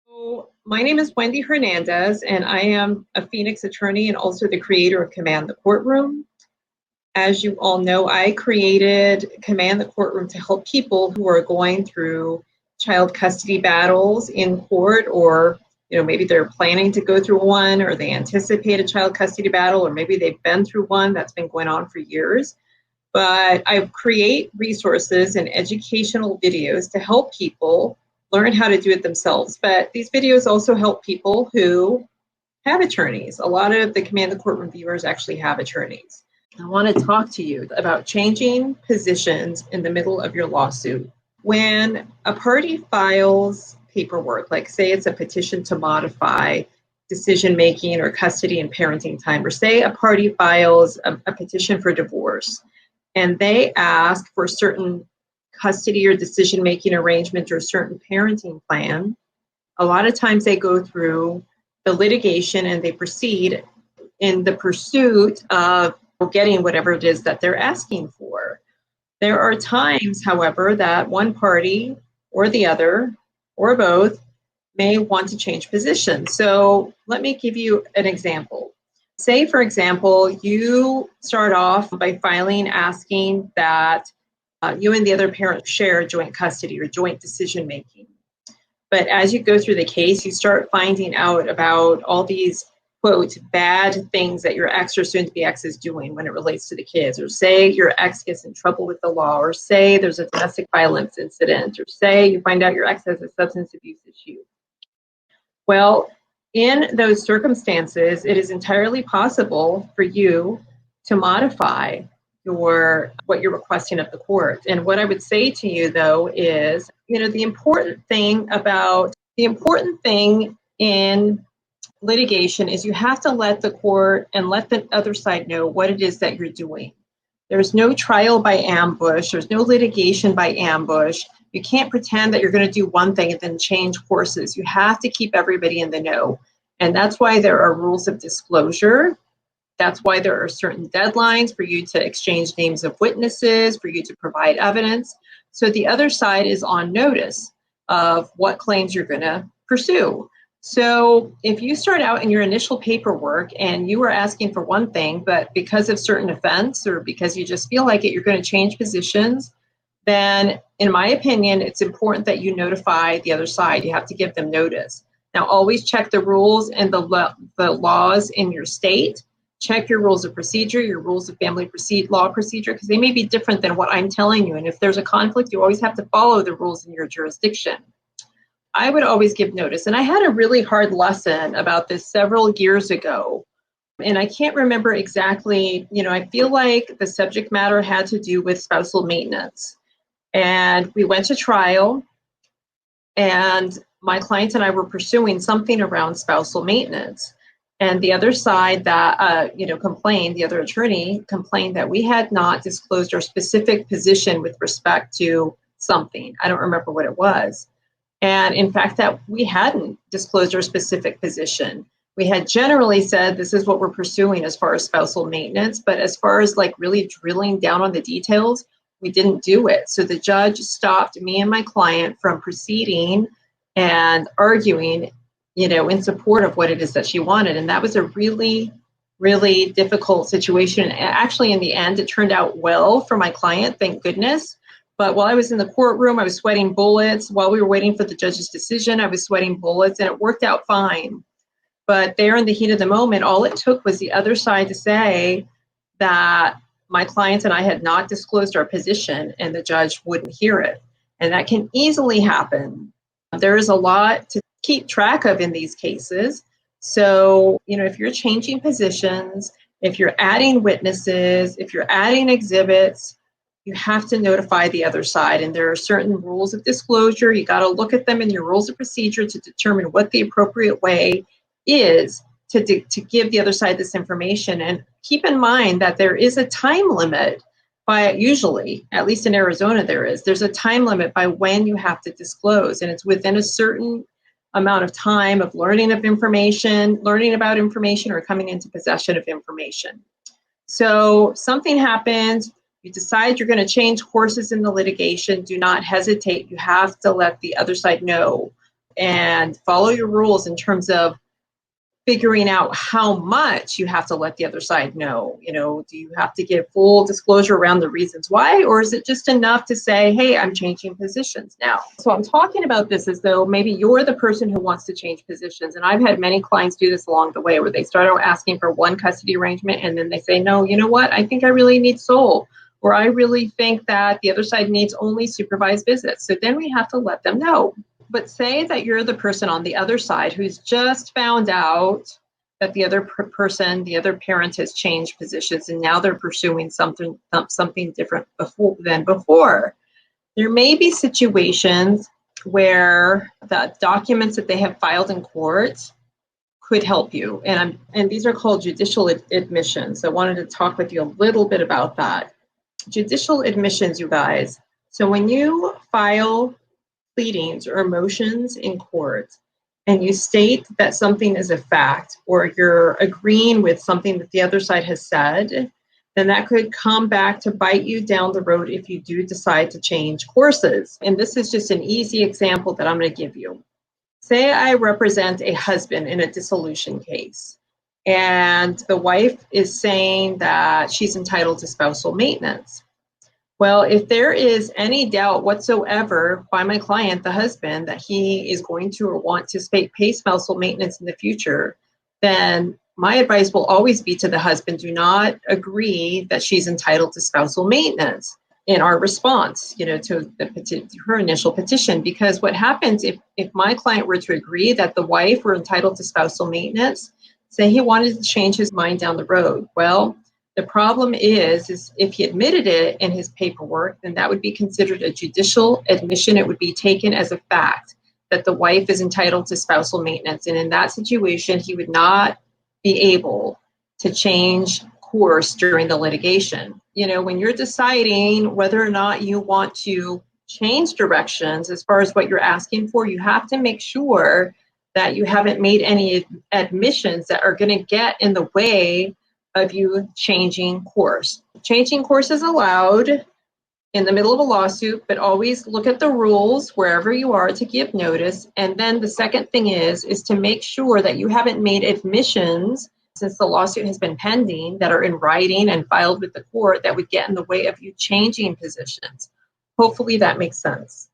So, my name is Wendy Hernandez, and I am a Phoenix attorney and also the creator of Command the Courtroom. As you all know, I created Command the Courtroom to help people who are going through child custody battles in court, or maybe they're planning to go through one, or they anticipate a child custody battle, or maybe they've been through one that's been going on for years. But I create resources and educational videos to help people learn how to do it themselves. But these videos also help people who have attorneys. A lot of the Command the Courtroom viewers actually have attorneys. I want to talk to you about changing positions in the middle of your lawsuit. When a party files paperwork, like say it's a petition to modify decision-making or custody and parenting time, or say a party files a petition for divorce, and they ask for a certain custody or decision-making arrangement or a certain parenting plan, a lot of times they go through the litigation and they proceed in the pursuit of getting whatever it is that they're asking for. There are times, however, that one party or the other or both may want to change positions. So let me give you an example. Say, for example, you start off by filing asking that you and the other parent share joint custody or joint decision-making. But as you go through the case, you start finding out about all these, quote, bad things that your ex or soon-to-be ex is doing when it relates to the kids. Or say your ex gets in trouble with the law, or say there's a domestic violence incident, or say you find out your ex has a substance abuse issue. Well, in those circumstances, it is entirely possible for you to modify what you're requesting of the court. And what I would say to you, though, is, the important thing in litigation is you have to let the court and let the other side know what it is that you're doing. There's no trial by ambush. There's no litigation by ambush. You can't pretend that you're going to do one thing and then change courses. You have to keep everybody in the know. And that's why there are rules of disclosure. That's why there are certain deadlines for you to exchange names of witnesses, for you to provide evidence. So the other side is on notice of what claims you're going to pursue. So if you start out in your initial paperwork and you are asking for one thing, but because of certain offense or because you just feel like it, you're going to change positions, then in my opinion, it's important that you notify the other side. You have to give them notice. Now, always check the rules and the laws in your state. Check your rules of procedure, your rules of family law procedure, because they may be different than what I'm telling you. And if there's a conflict, you always have to follow the rules in your jurisdiction. I would always give notice. And I had a really hard lesson about this several years ago. And I can't remember exactly, I feel like the subject matter had to do with spousal maintenance. And we went to trial, and my client and I were pursuing something around spousal maintenance. And the other side that, complained, the other attorney complained that we had not disclosed our specific position with respect to something. I don't remember what it was. And in fact, that we hadn't disclosed our specific position. We had generally said, this is what we're pursuing as far as spousal maintenance. But as far as really drilling down on the details, we didn't do it. So the judge stopped me and my client from proceeding and arguing in support of what it is that she wanted. And that was a really, really difficult situation. And actually, in the end, it turned out well for my client, thank goodness. But while I was in the courtroom, I was sweating bullets. While we were waiting for the judge's decision, I was sweating bullets, and it worked out fine. But there in the heat of the moment, all it took was the other side to say that my client and I had not disclosed our position, and the judge wouldn't hear it. And that can easily happen. There is a lot to keep track of in these cases. So, if you're changing positions, if you're adding witnesses, if you're adding exhibits, you have to notify the other side. And there are certain rules of disclosure. You got to look at them in your rules of procedure to determine what the appropriate way is to give the other side this information. And keep in mind that there is a time limit usually, at least in Arizona, there's a time limit by when you have to disclose. And it's within a certain amount of time of learning about information, or coming into possession of information. So something happens, you decide you're going to change courses in the litigation, do not hesitate. You have to let the other side know and follow your rules in terms of figuring out how much you have to let the other side know. Do you have to give full disclosure around the reasons why, or is it just enough to say, hey, I'm changing positions now? So I'm talking about this as though maybe you're the person who wants to change positions. And I've had many clients do this along the way where they start out asking for one custody arrangement and then they say, no, you know what? I think I really need sole, or I really think that the other side needs only supervised visits. So then we have to let them know. But say that you're the person on the other side who's just found out that the other person, the other parent has changed positions and now they're pursuing something different than before. There may be situations where the documents that they have filed in court could help you. And these are called judicial admissions. So I wanted to talk with you a little bit about that. Judicial admissions, you guys. So when you file pleadings or motions in court and you state that something is a fact or you're agreeing with something that the other side has said, then that could come back to bite you down the road if you do decide to change courses. And this is just an easy example that I'm going to give you. Say I represent a husband in a dissolution case, and the wife is saying that she's entitled to spousal maintenance. Well, if there is any doubt whatsoever by my client, the husband, that he is going to or want to pay spousal maintenance in the future, then my advice will always be to the husband, do not agree that she's entitled to spousal maintenance in our response, to her initial petition. Because what happens if my client were to agree that the wife were entitled to spousal maintenance, say he wanted to change his mind down the road, well, the problem is if he admitted it in his paperwork, then that would be considered a judicial admission. It would be taken as a fact that the wife is entitled to spousal maintenance. And in that situation, he would not be able to change course during the litigation. When you're deciding whether or not you want to change directions as far as what you're asking for, you have to make sure that you haven't made any admissions that are going to get in the way of you changing course. Changing course is allowed in the middle of a lawsuit, but always look at the rules wherever you are to give notice. And then the second thing is to make sure that you haven't made admissions since the lawsuit has been pending that are in writing and filed with the court that would get in the way of you changing positions. Hopefully that makes sense.